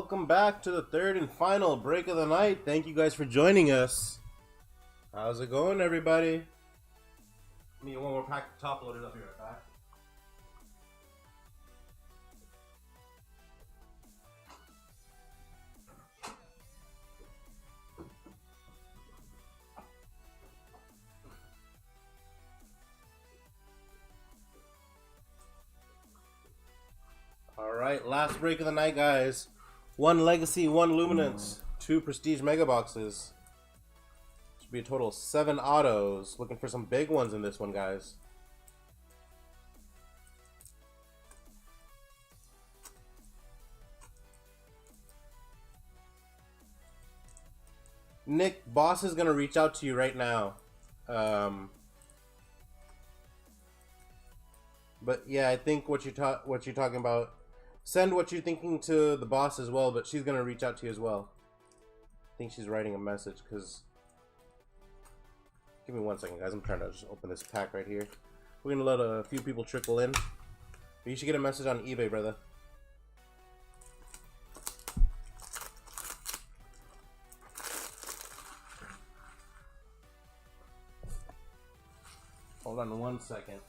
welcome back to the third and final break of the night. Thank you guys for joining us. How's it going, everybody? Need one more pack of top loaders. I'll be right back. Alright, last break of the night, guys. 1 Legacy, 1 Luminance, 2 Prestige Mega Boxes. Should be a total of 7 autos. Looking for some big ones in this one, guys. Nick, boss is going to reach out to you right now. But yeah, I think what you're talking about, send what you're thinking to the boss as well, but she's going to reach out to you as well. I think she's writing a message, because... Give me 1 second, guys. I'm trying to just open this pack right here. We're going to let a few people trickle in. You should get a message on eBay, brother. Hold on 1 second.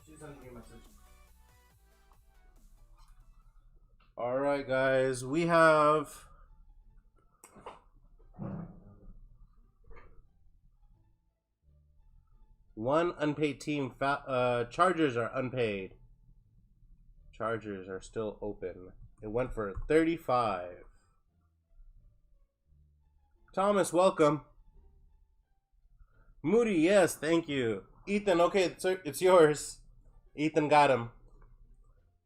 She's sending me a message. Alright, guys, we have one unpaid team. Chargers are unpaid. Chargers are still open. It went for 35. Thomas, welcome. Moody, yes, thank you. Ethan, okay, it's yours. Ethan got him.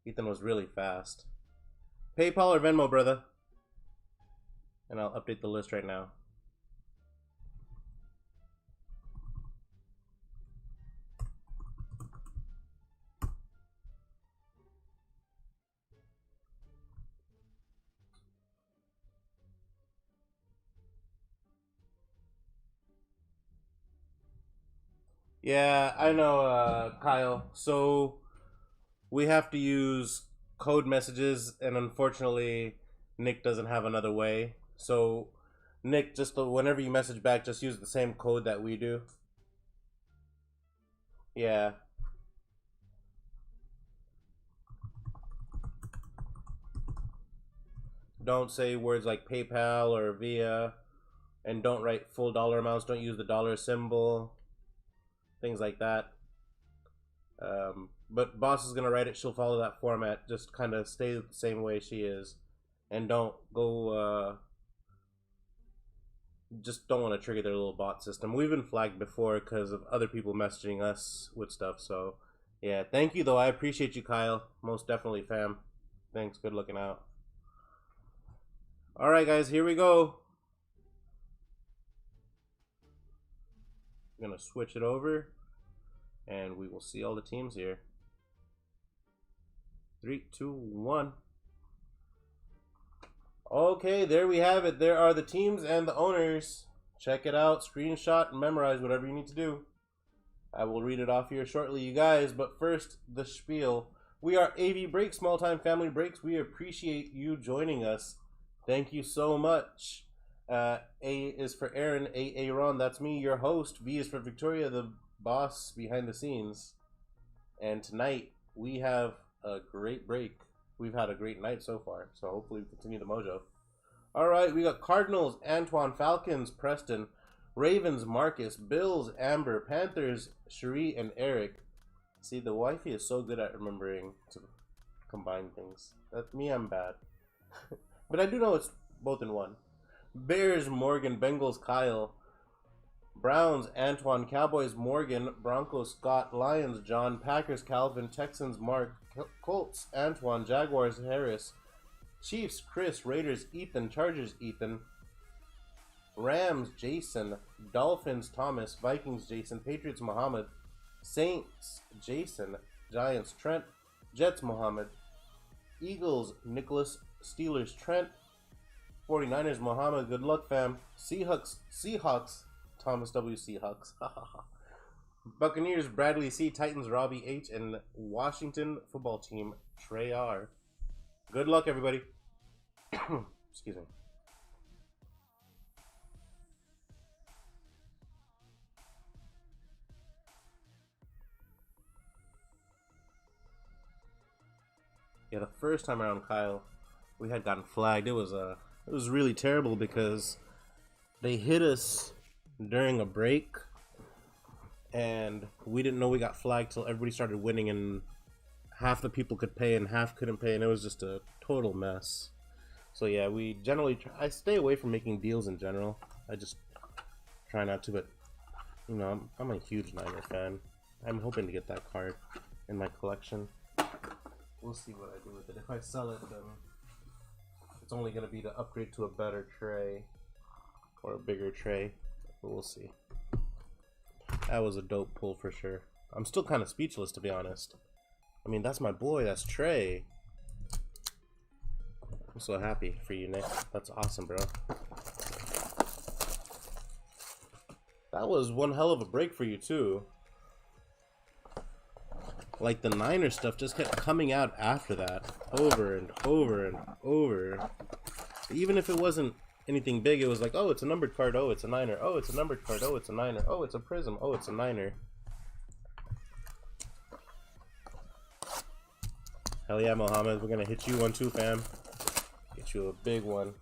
Ethan was really fast. PayPal or Venmo, brother? And I'll update the list right now. Yeah, I know, Kyle. So we have to use code messages, and unfortunately, Nick doesn't have another way. So, Nick, just whenever you message back, just use the same code that we do. Yeah. Don't say words like PayPal or Via, and don't write full dollar amounts. Don't use the dollar symbol. Things like that. But boss is gonna write it. She'll follow that format. Just kind of stay the same way she is, and don't go. Just don't want to trigger their little bot system. We've been flagged before because of other people messaging us with stuff. So yeah, thank you though. I appreciate you, Kyle. Most definitely, fam. Thanks. Good looking out. All right, guys. Here we go. I'm gonna switch it over, and we will see all the teams here. 3, 2, 1. Okay, there we have it. There are the teams and the owners. Check it out, screenshot, and memorize whatever you need to do. I will read it off here shortly, you guys. But first, the spiel. We are AV Breaks, Small Time Family Breaks. We appreciate you joining us. Thank you so much. A is for Aaron, Aaron, that's me, your host. V is for Victoria, the boss behind the scenes. And tonight, we have a great break. We've had a great night so far, so hopefully we continue the mojo. Alright, we got Cardinals, Antoine, Falcons, Preston, Ravens, Marcus, Bills, Amber, Panthers, Cherie, and Eric. See, the wifey is so good at remembering to combine things. That's me, I'm bad. But I do know it's both in one. Bears, Morgan, Bengals, Kyle, Browns, Antoine, Cowboys, Morgan, Broncos, Scott, Lions, John, Packers, Calvin, Texans, Mark, Colts, Antoine, Jaguars, Harris, Chiefs, Chris, Raiders, Ethan, Chargers, Ethan, Rams, Jason. Dolphins, Thomas. Vikings, Jason. Patriots, Muhammad. Saints, Jason. Giants, Trent. Jets, Muhammad. Eagles, Nicholas. Steelers, Trent. 49ers, Muhammad. Good luck, fam. Seahawks, Thomas W. Seahawks. Buccaneers, Bradley C. Titans, Robbie H. And Washington football team, Trey R. Good luck, everybody. Excuse me. Yeah, the first time around, Kyle, we had gotten flagged. It was really terrible because they hit us during a break, and we didn't know we got flagged till everybody started winning, and half the people could pay and half couldn't pay, and it was just a total mess. So yeah, we generally I stay away from making deals in general. I just try not to, but you know, I'm a huge Niner fan. I'm hoping to get that card in my collection. We'll see what I do with it. If I sell it, then it's only going to be to upgrade to a better tray or a bigger tray, but we'll see. That was a dope pull for sure. I'm still kind of speechless, to be honest. I mean, that's my boy. That's Trey. I'm so happy for you, Nick. That's awesome, bro. That was one hell of a break for you, too. Like, the Niner stuff just kept coming out after that. Over and over and over. Even if it wasn't anything big, it was like, oh, it's a numbered card. Oh, it's a Niner. Oh, it's a numbered card. Oh, it's a Niner. Oh, it's a Prism. Oh, it's a Niner. Hell yeah, Mohammed. We're going to hit you one too, fam. Get you a big one.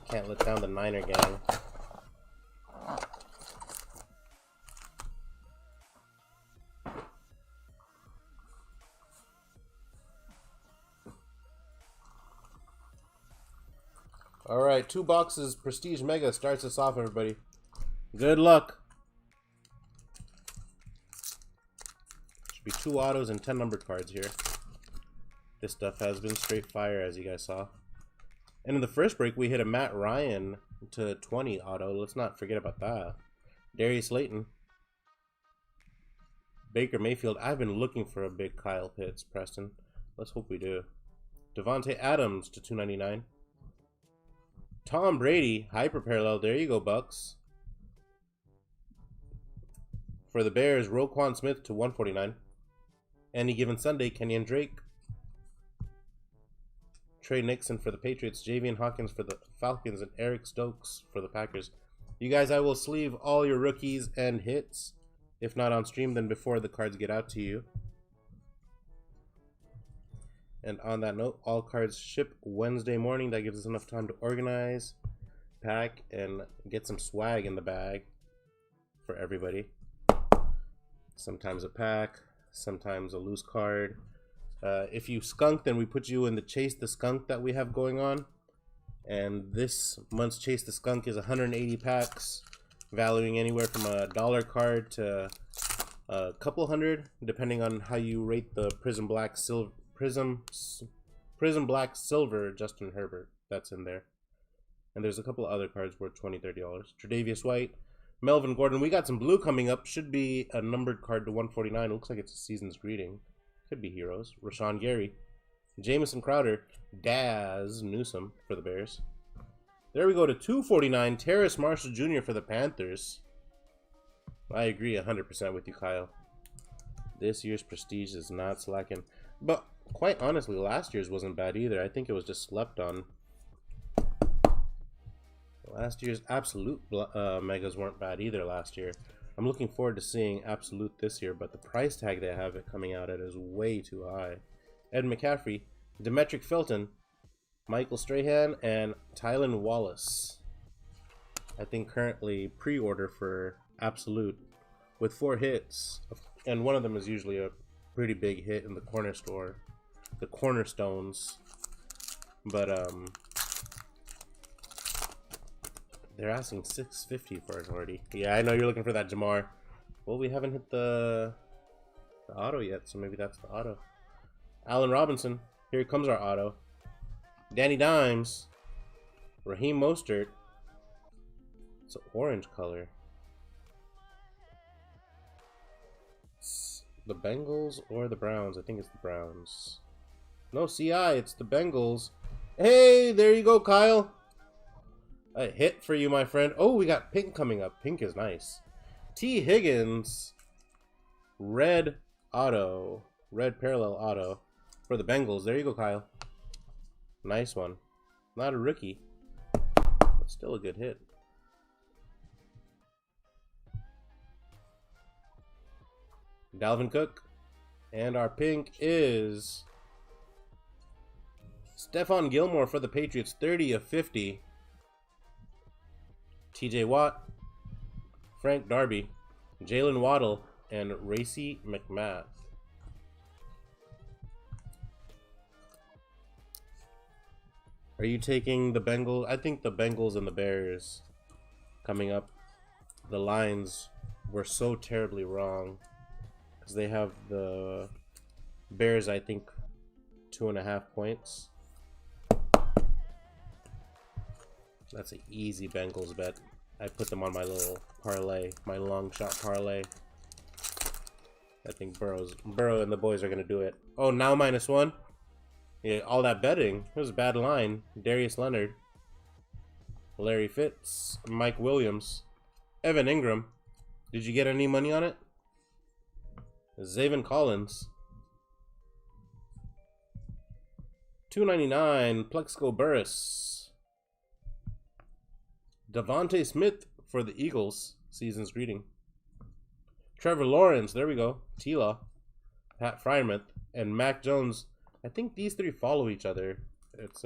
Can't let down the Niner gang. Alright, 2 boxes. Prestige Mega starts us off, everybody. Good luck. Should be 2 autos and 10 numbered cards here. This stuff has been straight fire, as you guys saw. And in the first break, we hit a Matt Ryan to 20 auto. Let's not forget about that. Darius Slayton. Baker Mayfield. I've been looking for a big Kyle Pitts, Preston. Let's hope we do. Devontae Adams to 299. Tom Brady, hyper parallel. There you go, Bucks. For the Bears, Roquan Smith to 149. Any given Sunday, Kenyon Drake. Trey Nixon for the Patriots, Javian Hawkins for the Falcons, and Eric Stokes for the Packers. You guys, I will sleeve all your rookies and hits. If not on stream, then before the cards get out to you. And on that note, all cards ship Wednesday morning. That gives us enough time to organize, pack, and get some swag in the bag for everybody. Sometimes a pack, sometimes a loose card. If you skunk, then we put you in the Chase the Skunk that we have going on. And this month's Chase the Skunk is 180 packs, valuing anywhere from a $1 card to a couple hundred, depending on how you rate the Prism Black Silver Justin Herbert that's in there. And there's a couple other cards worth $20, $30. Tre'Davious White, Melvin Gordon. We got some blue coming up. Should be a numbered card to 149. Looks like it's a season's greeting. Could be heroes. Rashawn Gary, Jamison Crowder, Daz Newsome for the Bears. There we go to 249. Terrace Marshall Jr. for the Panthers. I agree 100% with you, Kyle. This year's prestige is not slacking. But quite honestly, last year's wasn't bad either. I think it was just slept on. Last year's Absolute Megas weren't bad either last year. I'm looking forward to seeing Absolute this year, but the price tag they have it coming out at is way too high. Ed McCaffrey, Demetric Felton, Michael Strahan, and Tylan Wallace. I think currently pre-order for Absolute with 4 hits, and one of them is usually a pretty big hit in the corner store, the Cornerstones. But they're asking $650 for it already. Yeah, I know you're looking for that Jamar. Well, we haven't hit the auto yet, so maybe that's the auto. Allen Robinson. Here comes our auto. Danny Dimes. Raheem Mostert. It's an orange color. It's the Bengals or the Browns? I think it's the Browns. No, CI, it's the Bengals. Hey, there you go, Kyle. A hit for you, my friend. Oh, we got pink coming up. Pink is nice. T. Higgins. Red auto. Red parallel auto for the Bengals. There you go, Kyle. Nice one. Not a rookie, but still a good hit. Dalvin Cook. And our pink is Stephon Gilmore for the Patriots. 30 of 50. TJ Watt. Frank Darby. Jalen Waddle. And Racy McMath. Are you taking the Bengals? I think the Bengals and the Bears coming up. The lines were so terribly wrong. Because they have the Bears, I think, 2.5 points. That's an easy Bengals bet. I put them on my little parlay, my long shot parlay. I think Burrow and the boys are going to do it. Oh, now -1? Yeah, all that betting. It was a bad line. Darius Leonard. Larry Fitz. Mike Williams. Evan Ingram. Did you get any money on it? Zaven Collins. $2.99. Plexico Burris. Devontae Smith for the Eagles. Season's greeting. Trevor Lawrence. There we go. T-Law. Pat Frymouth. And Mac Jones. I think these three follow each other. It's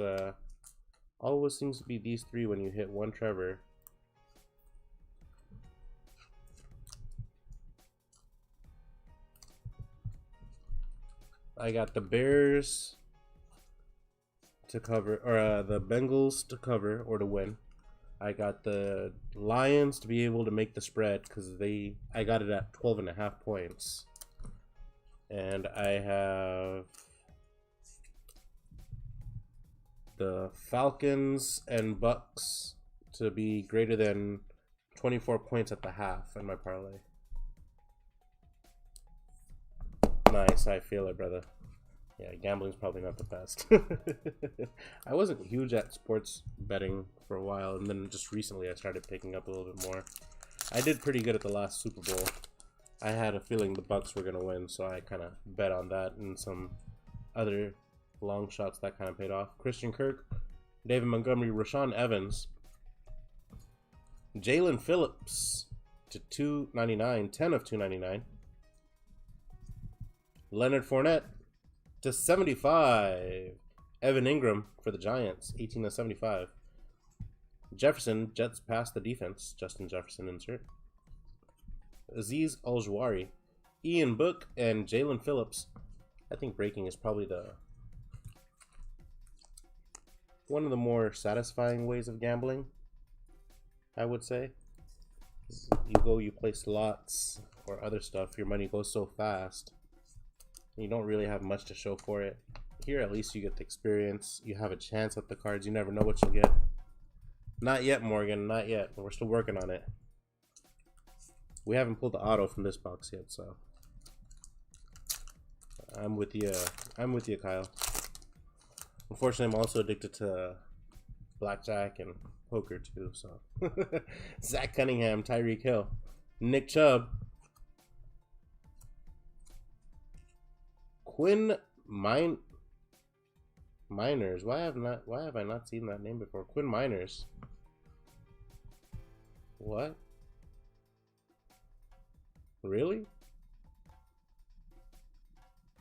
always seems to be these three when you hit one Trevor. I got the Bears to cover, or the Bengals to cover or to win. I got the Lions to be able to make the spread because I got it at 12.5 points. And I have the Falcons and Bucks to be greater than 24 points at the half in my parlay. Nice, I feel it, brother. Yeah, gambling's probably not the best. I wasn't huge at sports betting for a while, and then just recently I started picking up a little bit more. I did pretty good at the last Super Bowl. I had a feeling the Bucks were going to win, so I kind of bet on that and some other long shots that kind of paid off. Christian Kirk, David Montgomery, Rashaan Evans, Jalen Phillips to $2.99, 10 of $2.99. Leonard Fournette to 75. Evan Ingram for the Giants, 18 of 75. Jefferson, Jets pass the defense. Justin Jefferson insert. Azeez Al-Jawari, Ian Book, and Jalen Phillips. I think breaking is probably one of the more satisfying ways of gambling, I would say. You play slots or other stuff, your money goes so fast. You don't really have much to show for it. Here, at least you get the experience. You have a chance at the cards. You never know what you'll get. Not yet, Morgan. Not yet. We're still working on it. We haven't pulled the auto from this box yet, so I'm with you. I'm with you, Kyle. Unfortunately, I'm also addicted to blackjack and poker too. So Zach Cunningham, Tyreek Hill, Nick Chubb, Quinn Miners. Why have I not seen that name before? Quinn Miners. What? Really?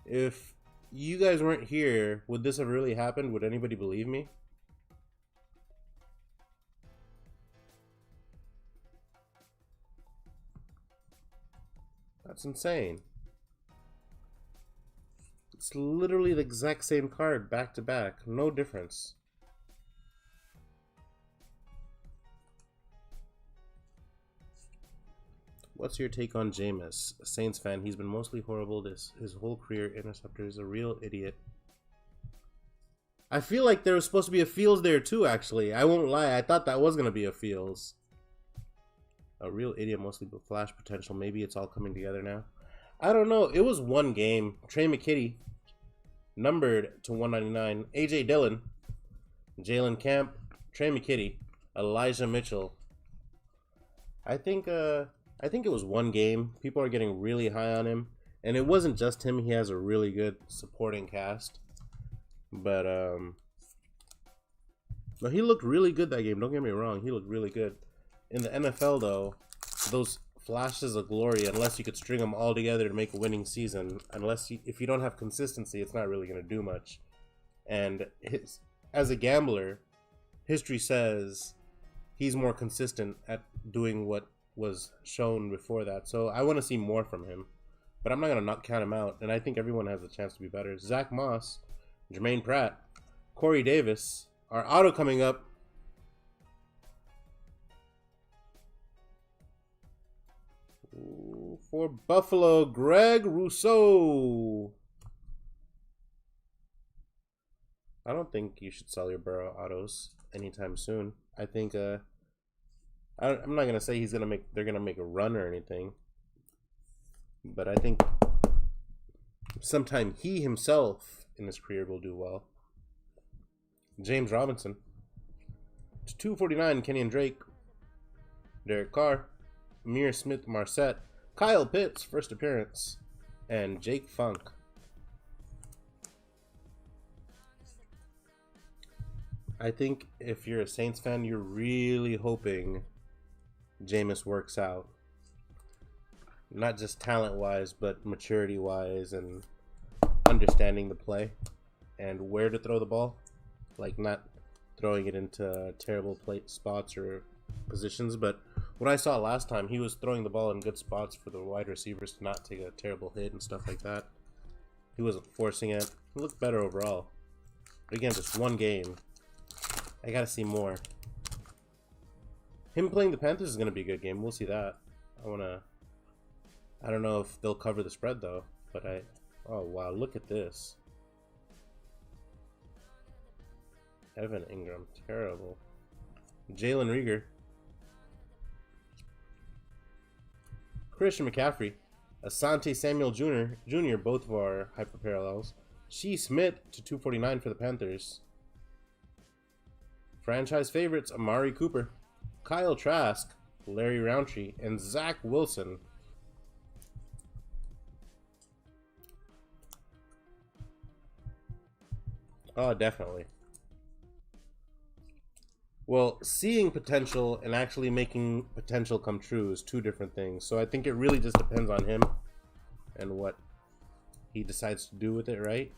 If you guys weren't here, would this have really happened? Would anybody believe me? That's insane. It's literally the exact same card, back to back. No difference. What's your take on Jameis? A Saints fan. He's been mostly horrible his whole career. Interceptor is a real idiot. I feel like there was supposed to be a Fields there too, actually. I won't lie. I thought that was going to be a Fields. A real idiot, mostly but flash potential. Maybe it's all coming together now. I don't know. It was one game. Trey McKitty, numbered to 199. A.J. Dillon, Jalen Camp, Trey McKitty, Elijah Mitchell. I think it was one game. People are getting really high on him. And it wasn't just him. He has a really good supporting cast. But, no, he looked really good that game. Don't get me wrong. He looked really good. In the NFL, though, those flashes of glory, unless you could string them all together to make a winning season, if you don't have consistency, it's not really going to do much. And as a gambler, history says he's more consistent at doing what was shown before that. So I want to see more from him. But I'm not going to not count him out. And I think everyone has a chance to be better. Zach Moss, Jermaine Pratt, Corey Davis. Our auto coming up. For Buffalo, Greg Rousseau. I don't think you should sell your Burrow autos anytime soon. I think I'm not gonna say they're gonna make a run or anything, but I think sometime he himself in his career will do well. James Robinson to 249. Kenyon Drake, Derek Carr, Amir Smith Marset, Kyle Pitts first appearance, and Jake Funk. I think if you're a Saints fan, you're really hoping Jameis works out. Not just talent-wise, but maturity-wise and understanding the play and where to throw the ball. Like, not throwing it into terrible plate spots or positions. But what I saw last time, he was throwing the ball in good spots for the wide receivers to not take a terrible hit and stuff like that. He wasn't forcing it. He looked better overall. But again, just one game. I gotta see more. Him playing the Panthers is gonna be a good game. We'll see that. I don't know if they'll cover the spread though. But oh wow, look at this. Evan Ingram, terrible. Jalen Reagor. Christian McCaffrey. Asante Samuel Jr. Both of our hyper parallels. Shee Smith to 249 for the Panthers. Franchise favorites Amari Cooper, Kyle Trask, Larry Roundtree, and Zach Wilson. Oh, definitely. Well, seeing potential and actually making potential come true is two different things. So I think it really just depends on him and what he decides to do with it, right?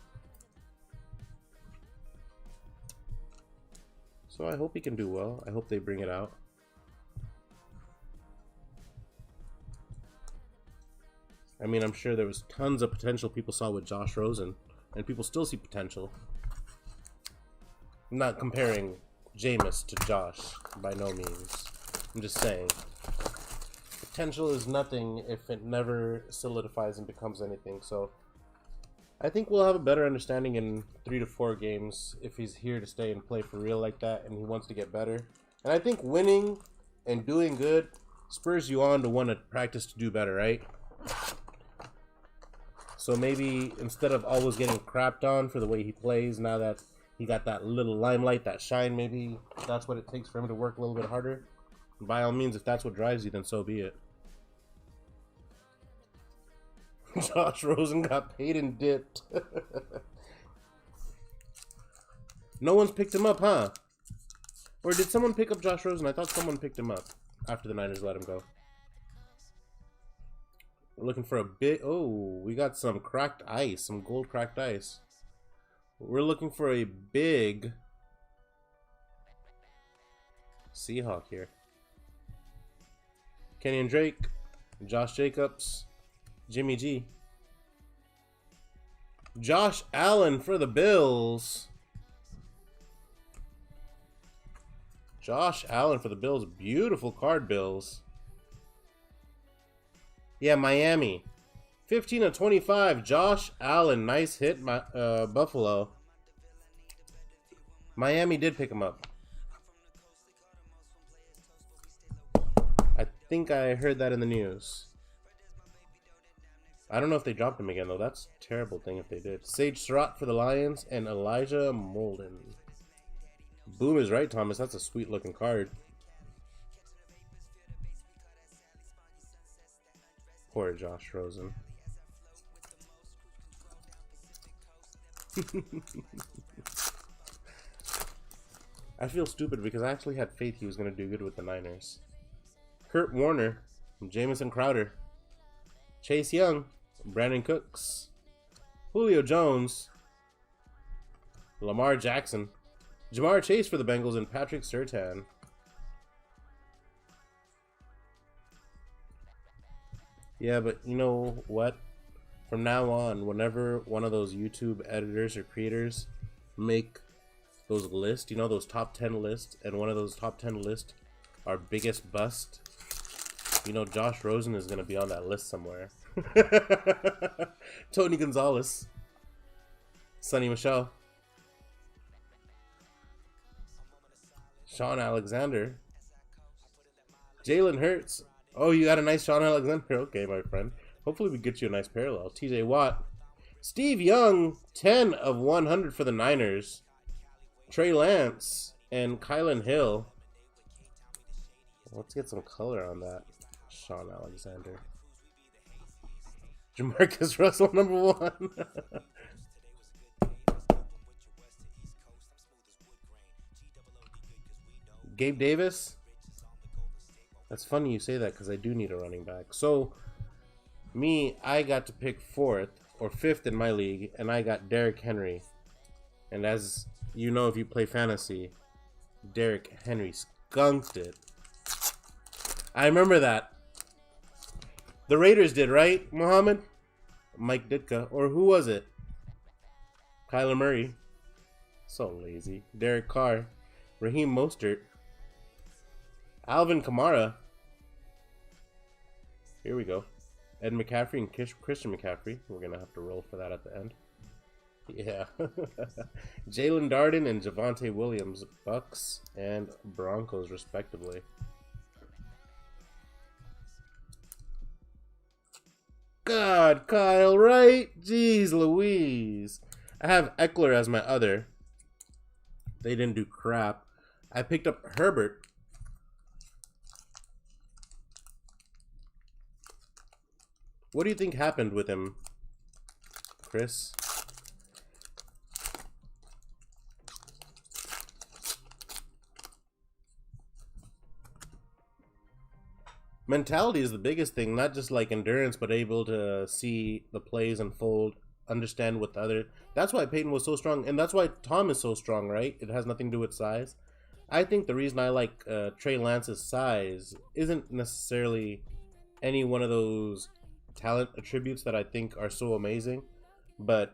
So I hope he can do well. I hope they bring it out. I mean, I'm sure there was tons of potential people saw with Josh Rosen, and people still see potential. I'm not comparing Jameis to Josh, by no means. I'm just saying, potential is nothing if it never solidifies and becomes anything. So I think we'll have a better understanding in 3 to 4 games if he's here to stay and play for real like that and he wants to get better. And I think winning and doing good spurs you on to want to practice to do better, right? So maybe instead of always getting crapped on for the way he plays, now that he got that little limelight, that shine, maybe that's what it takes for him to work a little bit harder. By all means, if that's what drives you, then so be it. Josh Rosen got paid and dipped. No one's picked him up, huh? Or did someone pick up Josh Rosen? I thought someone picked him up after the Niners let him go. We're looking for a big... Oh, we got some cracked ice. Some gold cracked ice. We're looking for a big Seahawk here. Kenyon Drake, Josh Jacobs, Jimmy G. Josh Allen for the Bills. Josh Allen for the Bills. Beautiful card, Bills. Yeah, Miami. 15 of 25. Josh Allen. Nice hit, Buffalo. Miami did pick him up. I think I heard that in the news. I don't know if they dropped him again, though. That's a terrible thing if they did. Sage Surratt for the Lions and Elijah Molden. Boom is right, Thomas. That's a sweet-looking card. Poor Josh Rosen. I feel stupid because I actually had faith he was going to do good with the Niners. Kurt Warner, Jamison Crowder, Chase Young, Brandon Cooks, Julio Jones, Lamar Jackson, Jamar Chase for the Bengals, and Patrick Surtain. Yeah, but you know what? From now on, whenever one of those YouTube editors or creators make those lists, you know, those top 10 lists, and one of those top 10 lists are biggest bust, you know, Josh Rosen is going to be on that list somewhere. Tony Gonzalez, Sonny Michel, Sean Alexander, Jalen Hurts. Oh, you got a nice Sean Alexander? Okay, my friend. Hopefully we get you a nice parallel. TJ Watt, Steve Young, 10 of 100 for the Niners, Trey Lance, and Kylan Hill. Let's get some color on that. Sean Alexander. Jamarcus Russell, number 1. Gabe Davis. That's funny you say that because I do need a running back. So, I got to pick 4th or 5th in my league, and I got Derrick Henry. And as you know, if you play fantasy, Derrick Henry skunked it. I remember that. The Raiders did, right, Muhammad? Mike Ditka. Or who was it? Kyler Murray. So lazy. Derek Carr. Raheem Mostert. Alvin Kamara. Here we go. Ed McCaffrey and Christian McCaffrey. We're going to have to roll for that at the end. Yeah. Jalen Darden and Javonte Williams. Bucks and Broncos, respectively. God, Kyle, right? Jeez Louise. I have Eckler as my other. They didn't do crap. I picked up Herbert. What do you think happened with him, Chris? Mentality is the biggest thing, not just like endurance, but able to see the plays unfold, understand what the other... That's why Peyton was so strong, and that's why Tom is so strong, right? It has nothing to do with size. I think the reason I like Trey Lance's size isn't necessarily any one of those talent attributes that I think are so amazing, but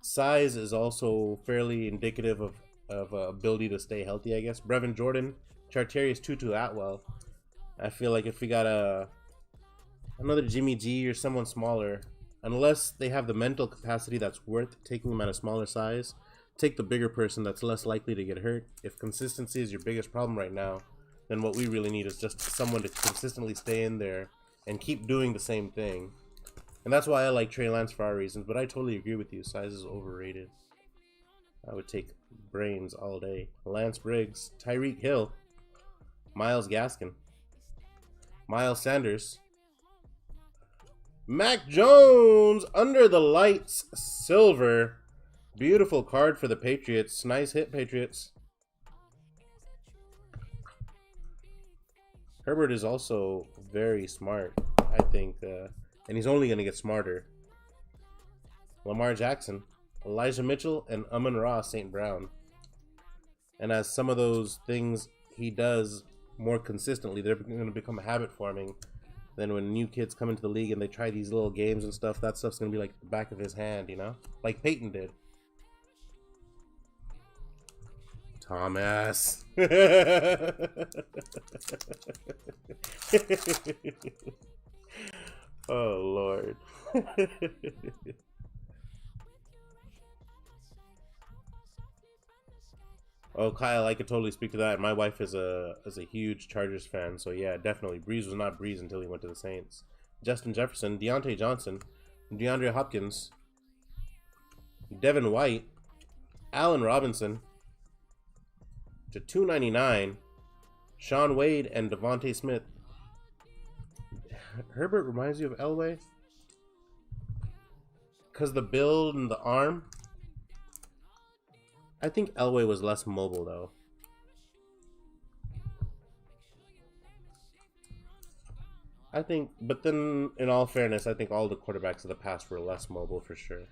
size is also fairly indicative of ability to stay healthy, I guess. Brevin Jordan, Chartarius Tutu Atwell. I feel like if we got another Jimmy G or someone smaller, unless they have the mental capacity that's worth taking them at a smaller size, take the bigger person that's less likely to get hurt. If consistency is your biggest problem right now, then what we really need is just someone to consistently stay in there and keep doing the same thing. And that's why I like Trey Lance for our reasons, but I totally agree with you. Size is overrated. I would take brains all day. Lance Briggs, Tyreek Hill, Myles Gaskin, Miles Sanders, Mac Jones, under the lights, silver. Beautiful card for the Patriots. Nice hit, Patriots. Herbert is also very smart, I think, and he's only going to get smarter. Lamar Jackson, Elijah Mitchell, and Amon-Ra St. Brown. And as some of those things he does more consistently, they're going to become habit forming. Then when new kids come into the league and they try these little games and stuff, that stuff's going to be like the back of his hand, you know? Like Peyton did. Thomas. Oh, Lord. Oh, Kyle, I could totally speak to that. My wife is a huge Chargers fan, so yeah, definitely. Breeze was not Breeze until he went to the Saints. Justin Jefferson, Deontay Johnson, DeAndre Hopkins, Devin White, Allen Robinson to 299, Sean Wade and Devontae Smith. Herbert reminds you of Elway? Because the build and the arm? I think Elway was less mobile, though. I think, but then, in all fairness, I think all the quarterbacks of the past were less mobile for sure.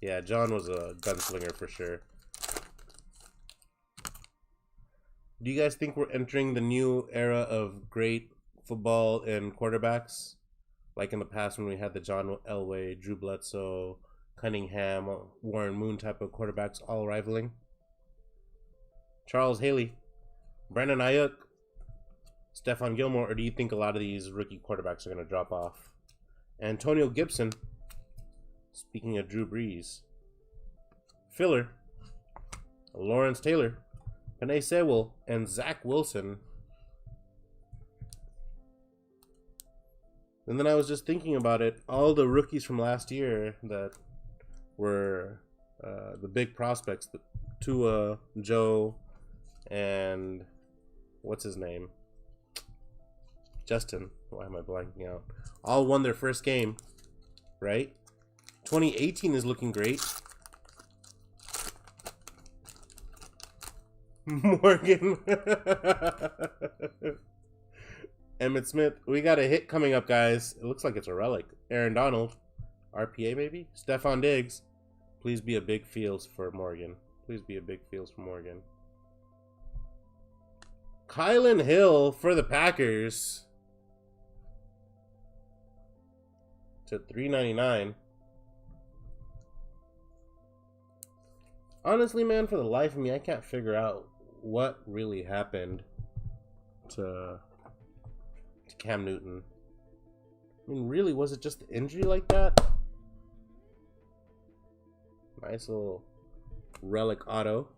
Yeah, John was a gunslinger for sure. Do you guys think we're entering the new era of great football and quarterbacks? Like in the past when we had the John Elway, Drew Bledsoe, Cunningham, Warren Moon type of quarterbacks all rivaling? Charles Haley, Brandon Ayuk, Stephon Gilmore, or do you think a lot of these rookie quarterbacks are going to drop off? Antonio Gibson, speaking of Drew Brees, Filler, Lawrence Taylor, Penei Sewell, and Zach Wilson. And then I was just thinking about it, all the rookies from last year that were the big prospects, Tua, Joe, and what's his name? Justin. Why am I blanking out? All won their first game, right? 2018 is looking great. Morgan. Emmitt Smith. We got a hit coming up, guys. It looks like it's a relic. Aaron Donald. RPA, maybe? Stephon Diggs. Please be a big feels for Morgan. Please be a big feels for Morgan. Kylan Hill for the Packers. To $3.99. Honestly, man, for the life of me, I can't figure out what really happened to Cam Newton. I mean, really, was it just the injury like that? Nice little relic auto.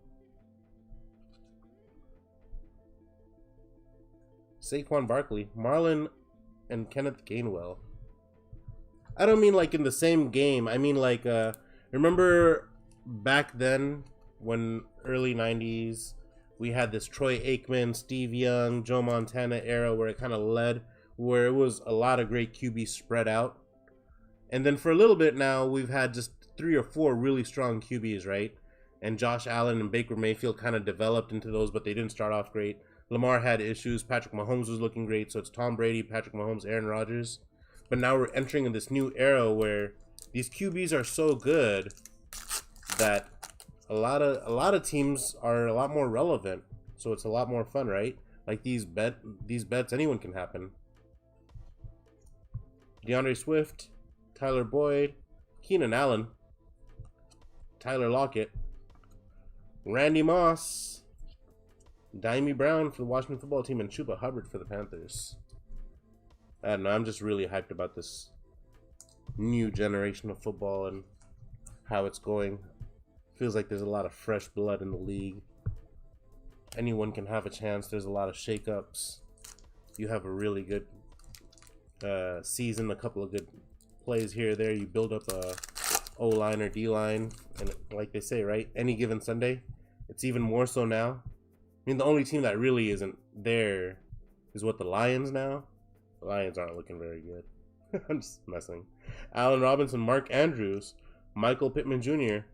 Saquon Barkley, Marlon, and Kenneth Gainwell. I don't mean like in the same game. I mean like, remember back then when early 90s we had this Troy Aikman, Steve Young, Joe Montana era where it kind of led, where it was a lot of great QBs spread out. And then for a little bit now, we've had just 3 or 4 really strong QBs, right? And Josh Allen and Baker Mayfield kind of developed into those, but they didn't start off great. Lamar had issues. Patrick Mahomes was looking great. So it's Tom Brady, Patrick Mahomes, Aaron Rodgers. But now we're entering in this new era where these QBs are so good that a lot of teams are a lot more relevant. So it's a lot more fun, right? Like these bets, anyone can happen. DeAndre Swift, Tyler Boyd, Keenan Allen, Tyler Lockett, Randy Moss, Dimey Brown for the Washington football team, and Chuba Hubbard for the Panthers. I don't know, I'm just really hyped about this new generation of football and how it's going. Feels like there's a lot of fresh blood in the league. Anyone can have a chance. There's a lot of shakeups. You have a really good season, a couple of good plays here or there. You build up a O-line or D-line, and like they say, right, any given Sunday. It's even more so now. I mean, the only team that really isn't there is what, the Lions now? The Lions aren't looking very good. I'm just messing. Allen Robinson, Mark Andrews, Michael Pittman Jr.,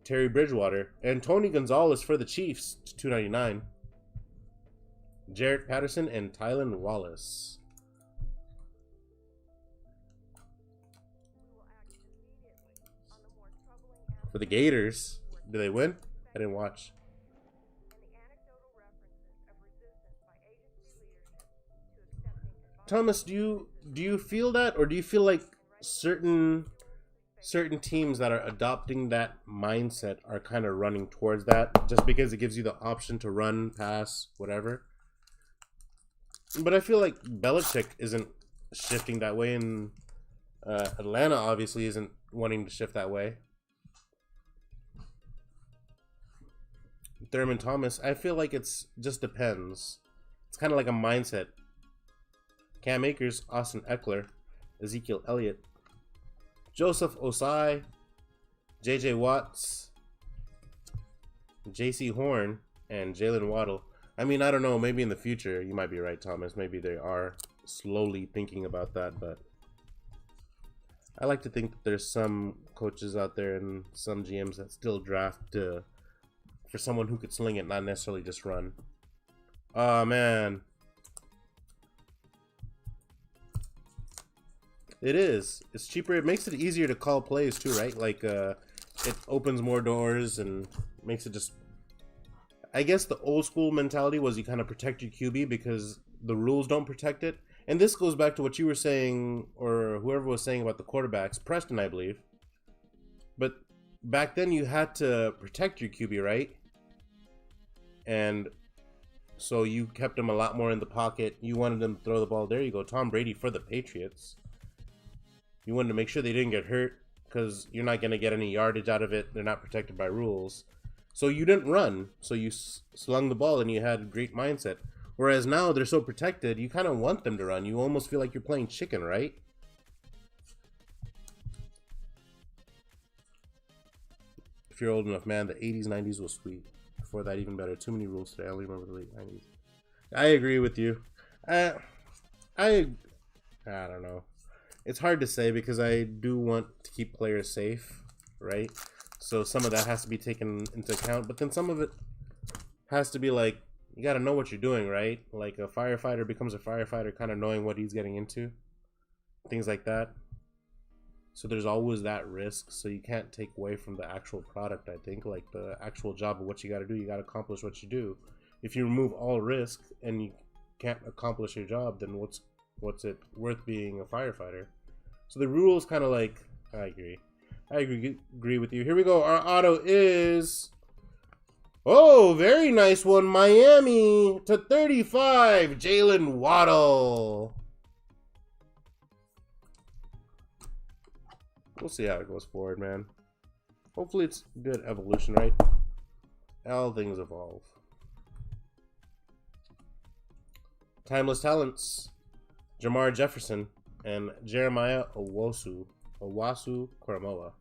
Terry Bridgewater, and Tony Gonzalez for the Chiefs, $2.99. Jarrett Patterson and Tylan Wallace. For the Gators. Did they win? I didn't watch. Thomas, do you feel that, or do you feel like certain teams that are adopting that mindset are kind of running towards that just because it gives you the option to run, pass, whatever? But I feel like Belichick isn't shifting that way, and Atlanta obviously isn't wanting to shift that way. Thurman Thomas, I feel like it's just depends. It's kind of like a mindset. Cam Akers, Austin Eckler, Ezekiel Elliott, Joseph Osai, J.J. Watts, J.C. Horn, and Jalen Waddle. I mean, I don't know. Maybe in the future, you might be right, Thomas. Maybe they are slowly thinking about that, but I like to think that there's some coaches out there and some GMs that still draft for someone who could sling it, not necessarily just run. Oh, man. It is. It's cheaper. It makes it easier to call plays too, right? Like, it opens more doors and makes it just... I guess the old school mentality was you kind of protect your QB because the rules don't protect it. And this goes back to what you were saying, or whoever was saying about the quarterbacks, Preston, I believe. But back then you had to protect your QB, right? And so you kept him a lot more in the pocket. You wanted them to throw the ball. There you go. Tom Brady for the Patriots. You wanted to make sure they didn't get hurt because you're not going to get any yardage out of it. They're not protected by rules. So you didn't run. So you slung the ball and you had a great mindset. Whereas now they're so protected, you kind of want them to run. You almost feel like you're playing chicken, right? If you're old enough, man, the 80s, 90s was sweet. Before that, even better. Too many rules today. I only remember the late 90s. I agree with you. I don't know. It's hard to say because I do want to keep players safe, right? So some of that has to be taken into account. But then some of it has to be like, you got to know what you're doing, right? Like a firefighter becomes a firefighter kind of knowing what he's getting into. Things like that. So there's always that risk. So you can't take away from the actual product, I think. Like the actual job of what you got to do. You got to accomplish what you do. If you remove all risk and you can't accomplish your job, then what's it worth being a firefighter? So the rule is kind of like, I agree with you. Here we go. Our auto is... Oh, very nice one. Miami to 35. Jalen Waddle. We'll see how it goes forward, man. Hopefully it's good evolution, right? All things evolve. Timeless Talents. Jamar Jefferson and Jeremiah Owasu Karamoa.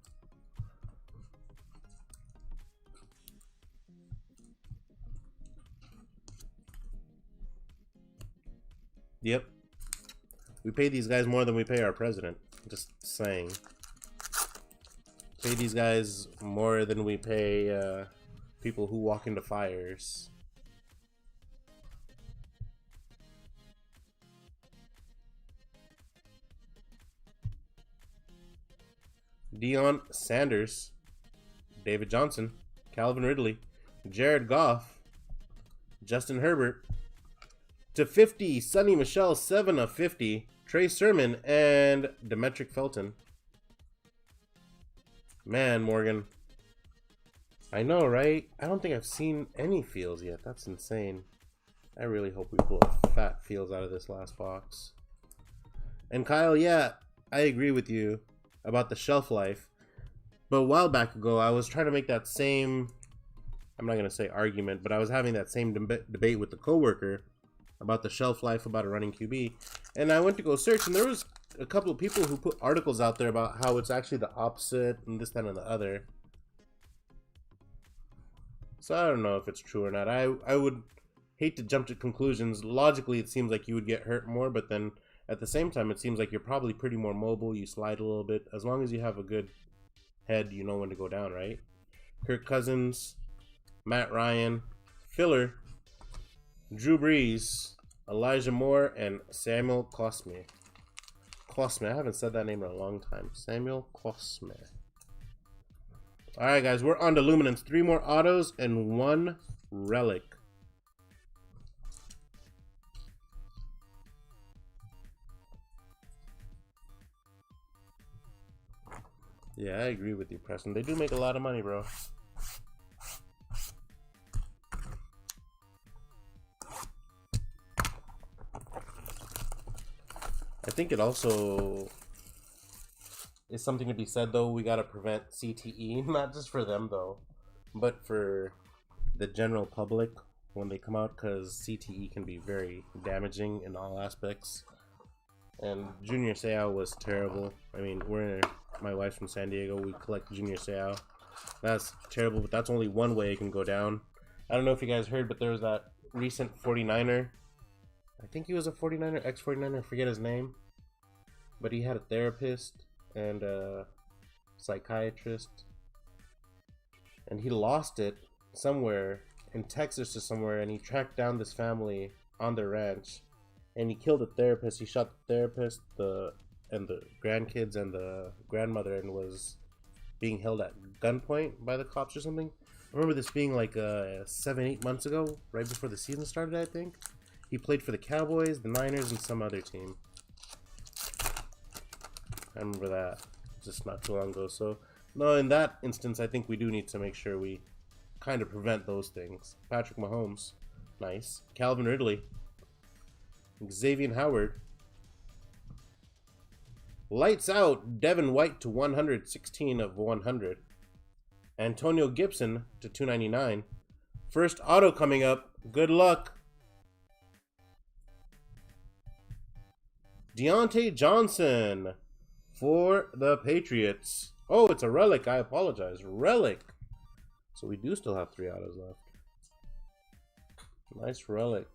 Yep. We pay these guys more than we pay our president. Just saying. Pay these guys more than we pay people who walk into fires. Deion Sanders, David Johnson, Calvin Ridley, Jared Goff, Justin Herbert, to 50, Sonny Michel, 7 of 50, Trey Sermon, and Demetric Felton. Man, Morgan. I know, right? I don't think I've seen any Fields yet. That's insane. I really hope we pull a fat Fields out of this last box. And Kyle, yeah, I agree with you about the shelf life. But a while back ago, I was trying to make that same, I'm not going to say argument, but I was having that same debate with the coworker about the shelf life about a running QB. And I went to go search, and there was a couple of people who put articles out there about how it's actually the opposite and this, that, and the other. So I don't know if it's true or not. I would hate to jump to conclusions. Logically, it seems like you would get hurt more, but then at the same time, it seems like you're probably pretty more mobile. You slide a little bit. As long as you have a good head, you know when to go down, right? Kirk Cousins, Matt Ryan, Filler, Drew Brees, Elijah Moore, and Samuel Cosme. Cosme. I haven't said that name in a long time. Samuel Cosme. Alright, guys. We're on to Luminance. 3 more autos and 1 relic. Yeah, I agree with you, Preston. They do make a lot of money, bro. I think it also is something to be said, though. We got to prevent CTE, not just for them, though, but for the general public when they come out, because CTE can be very damaging in all aspects. And Junior Seau was terrible. I mean, my wife's from San Diego. We collect Junior Seau. That's terrible, but that's only one way it can go down. I don't know if you guys heard, but there was that recent 49er. I think he was a 49er, ex-49er, I forget his name. But he had a therapist and a psychiatrist. And he lost it somewhere in Texas or somewhere, and he tracked down this family on their ranch. And he killed the therapist. He shot the therapist, and the grandkids and the grandmother, and was being held at gunpoint by the cops or something. I remember this being like 7-8 months ago, right before the season started, I think. He played for the Cowboys, the Niners, and some other team. I remember that just not too long ago. So, no, in that instance, I think we do need to make sure we kind of prevent those things. Patrick Mahomes, nice. Calvin Ridley. Xavier Howard. Lights out, Devin White to 116 of 100. Antonio Gibson to 299. First auto coming up. Good luck. Deontay Johnson for the Patriots. Oh, it's a relic. I apologize. Relic. So we do still have 3 autos left. Nice relic.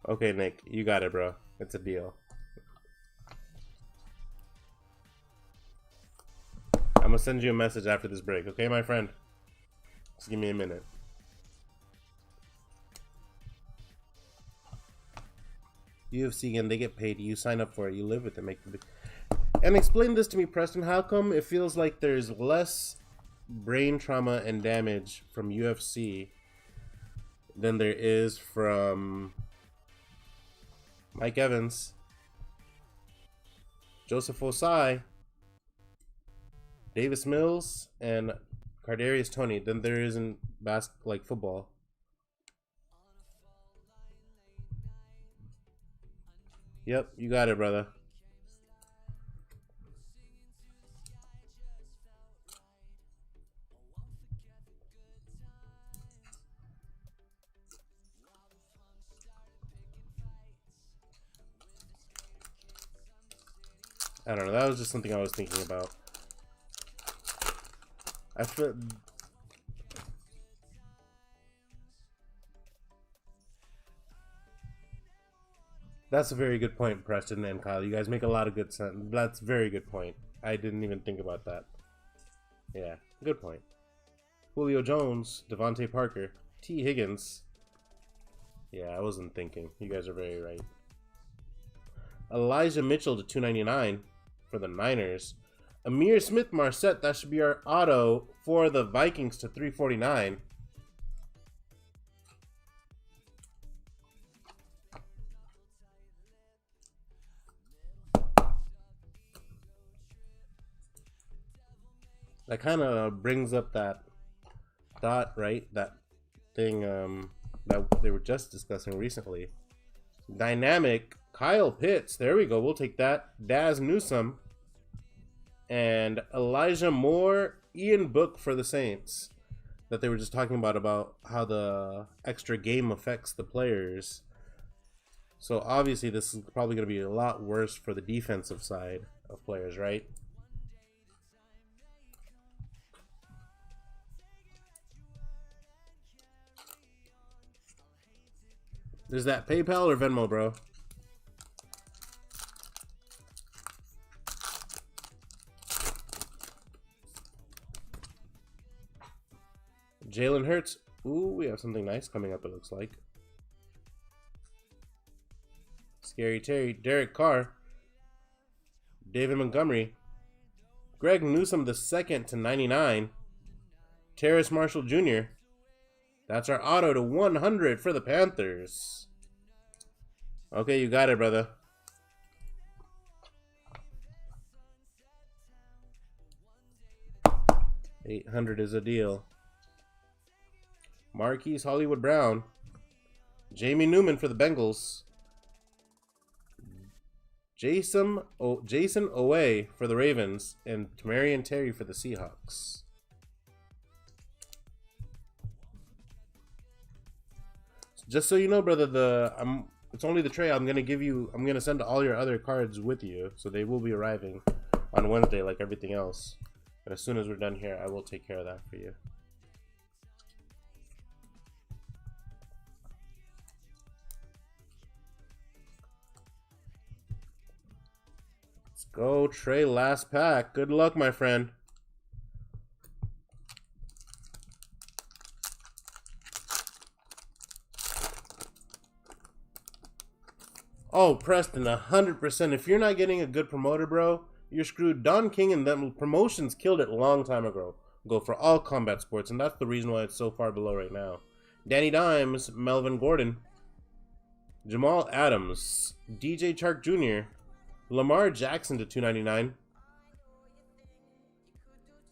Okay, Nick, you got it, bro. It's a deal. I'm gonna send you a message after this break, okay, my friend? Just give me a minute. UFC again, they get paid. You sign up for it. You live with it. Make the... And explain this to me, Preston. How come it feels like there's less brain trauma and damage from UFC than there is from Mike Evans, Joseph Osai, Davis Mills, and Kadarius Toney than there is in football? Yep, you got it, brother. I don't know. That was just something I was thinking about. I feel... That's a very good point, Preston and Kyle. You guys make a lot of good sense. That's a very good point. I didn't even think about that. Yeah, good point. Julio Jones, Devontae Parker, T. Higgins. Yeah, I wasn't thinking. You guys are very right. Elijah Mitchell to 299 for the Niners. Amir Smith-Marset, that should be our auto for the Vikings to 349. That kind of brings up that thought, right? That thing that they were just discussing recently. Dynamic Kyle Pitts. There we go. We'll take that. Daz Newsome. And Elijah Moore, Ian Book for the Saints. That they were just talking about how the extra game affects the players. So obviously this is probably going to be a lot worse for the defensive side of players, right? Is that PayPal or Venmo, bro? Jalen Hurts. Ooh, we have something nice coming up, it looks like. Scary Terry. Derek Carr. David Montgomery. Greg Newsome the second to 99. Terrace Marshall Jr. That's our auto to 100 for the Panthers. Okay, you got it, brother. $800 is a deal. Marquise Hollywood Brown. Jamie Newman for the Bengals. Jason Owe for the Ravens. And Tamarian Terry for the Seahawks. Just so you know, brother, it's only the tray. I'm gonna send all your other cards with you, so they will be arriving on Wednesday, like everything else. But as soon as we're done here, I will take care of that for you. Let's go, Trey. Last pack. Good luck, my friend. Oh, Preston, 100%. If you're not getting a good promoter, bro, you're screwed. Don King and them promotions killed it a long time ago. Go for all combat sports, and that's the reason why it's so far below right now. Danny Dimes, Melvin Gordon, Jamal Adams, DJ Chark Jr., Lamar Jackson to 299.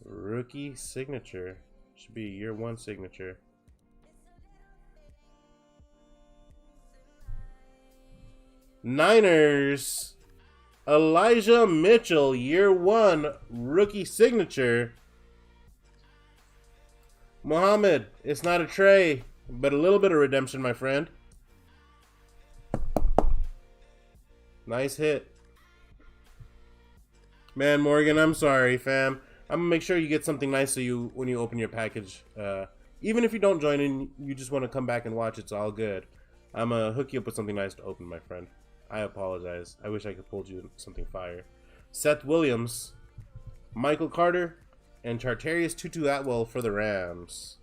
Rookie signature. Should be year 1 signature. Niners, Elijah Mitchell, year 1 rookie signature. Mohammed, it's not a tray, but a little bit of redemption, my friend. Nice hit. Man, Morgan, I'm sorry, fam. I'm gonna make sure you get something nice so when you open your package. Even if you don't join in, you just want to come back and watch, it's all good. I'm gonna hook you up with something nice to open, my friend. I apologize. I wish I could pull you something fire. Seth Williams, Michael Carter, and Chartarius Tutu Atwell for the Rams.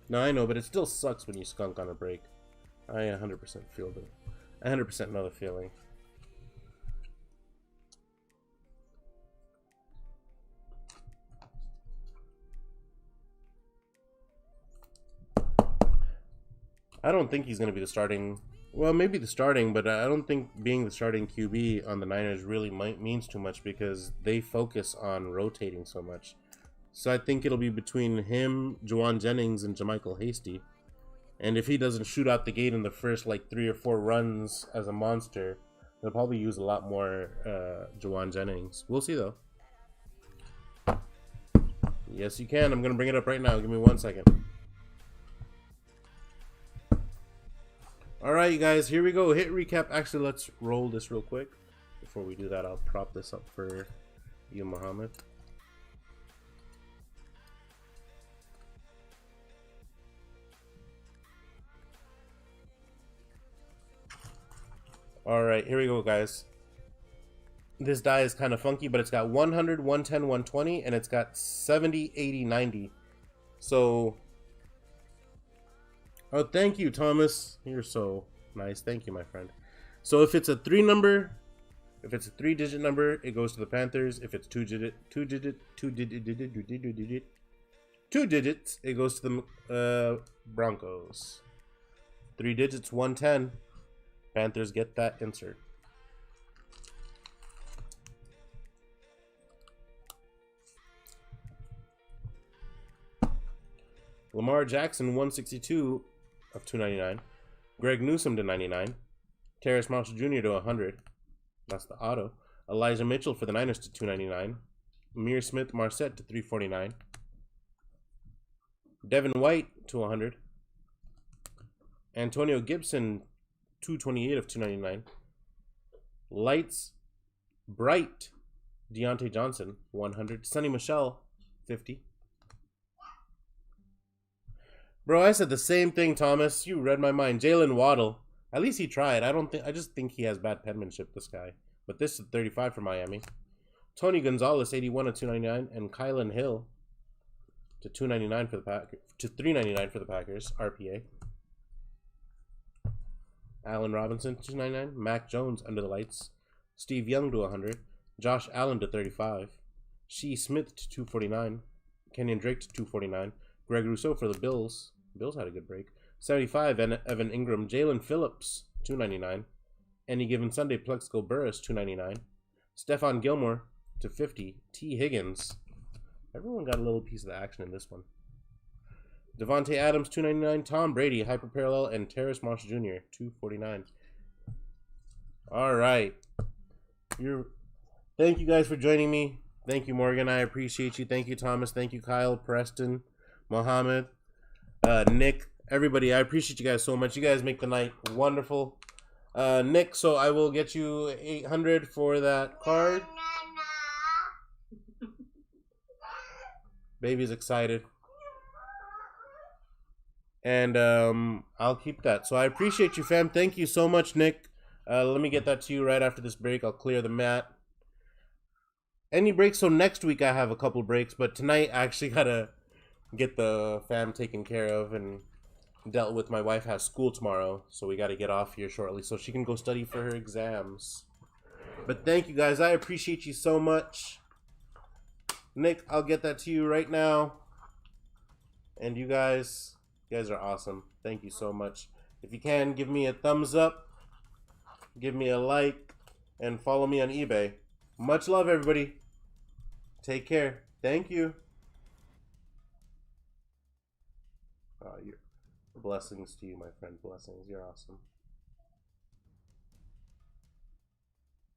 No, I know, but it still sucks when you skunk on a break. I 100% feel it. 100% know the feeling. I don't think he's going to be the starting. Well, maybe the starting, but I don't think being the starting QB on the Niners really means too much because they focus on rotating so much. So I think it'll be between him, Juwan Jennings, and Jermichael Hasty. And if he doesn't shoot out the gate in the first like 3 or 4 runs as a monster, they'll probably use a lot more Juwan Jennings. We'll see though. Yes, you can. I'm going to bring it up right now. Give me 1 second. Alright, you guys, here we go. Hit recap. Actually, let's roll this real quick. Before we do that, I'll prop this up for you, Muhammad. Alright, here we go, guys. This die is kind of funky, but it's got 100, 110, 120, and it's got 70, 80, 90. So... Oh, thank you, Thomas. You're so nice. Thank you, my friend. So if it's a 3 digit number, it goes to the Panthers. If it's two digits, it goes to the Broncos. 3 digits, 110. Panthers get that insert. Lamar Jackson, 162 of 299. Greg Newsome to 99. Terrace Marshall Jr. to 100. That's the auto. Elijah Mitchell for the Niners to 299. Amir Smith Marset to 349. Devin White to 100. Antonio Gibson, 228 of 299. Lights Bright Deontay Johnson, 100. Sonny Michel, 50. Bro, I said the same thing, Thomas. You read my mind. Jalen Waddle. At least he tried. I just think he has bad penmanship, this guy. But this is 35 for Miami. Tony Gonzalez, 81 of 299, and Kylan Hill to 299 for the Packers, to 399 for the Packers. RPA. Allen Robinson, 299. Mac Jones under the lights. Steve Young to 100. Josh Allen to 35. Shea Smith to 249. Kenyon Drake to 249. Greg Rousseau for the Bills. Bills had a good break. 75, and Evan Ingram. Jalen Phillips $2.99. Any Given Sunday, Plexico Burris, $2.99. Stephon Gilmore to 50. T. Higgins. Everyone got a little piece of the action in this one. Devontae Adams, $2.99. Tom Brady, Hyper Parallel, and Terrace Marshall Jr., $2.49. All right. Thank you guys for joining me. Thank you, Morgan. I appreciate you. Thank you, Thomas. Thank you, Kyle, Preston, Mohammed, Nick, everybody. I appreciate you guys so much. You guys make the night wonderful. Nick, so I will get you 800 for that card. Baby's excited. And I'll keep that. So I appreciate you, fam. Thank you so much, Nick. Let me get that to you right after this break. I'll clear the mat. Any breaks? So next week I have a couple breaks, but tonight I actually gotta get the fam taken care of and dealt with. My wife has school tomorrow, so we gotta get off here shortly so she can go study for her exams. But thank you guys. I appreciate you so much. Nick, I'll get that to you right now. And you guys are awesome. Thank you so much. If you can, give me a thumbs up, give me a like, and follow me on eBay. Much love, everybody. Take care. Thank you. Blessings to you, my friend. Blessings. You're awesome.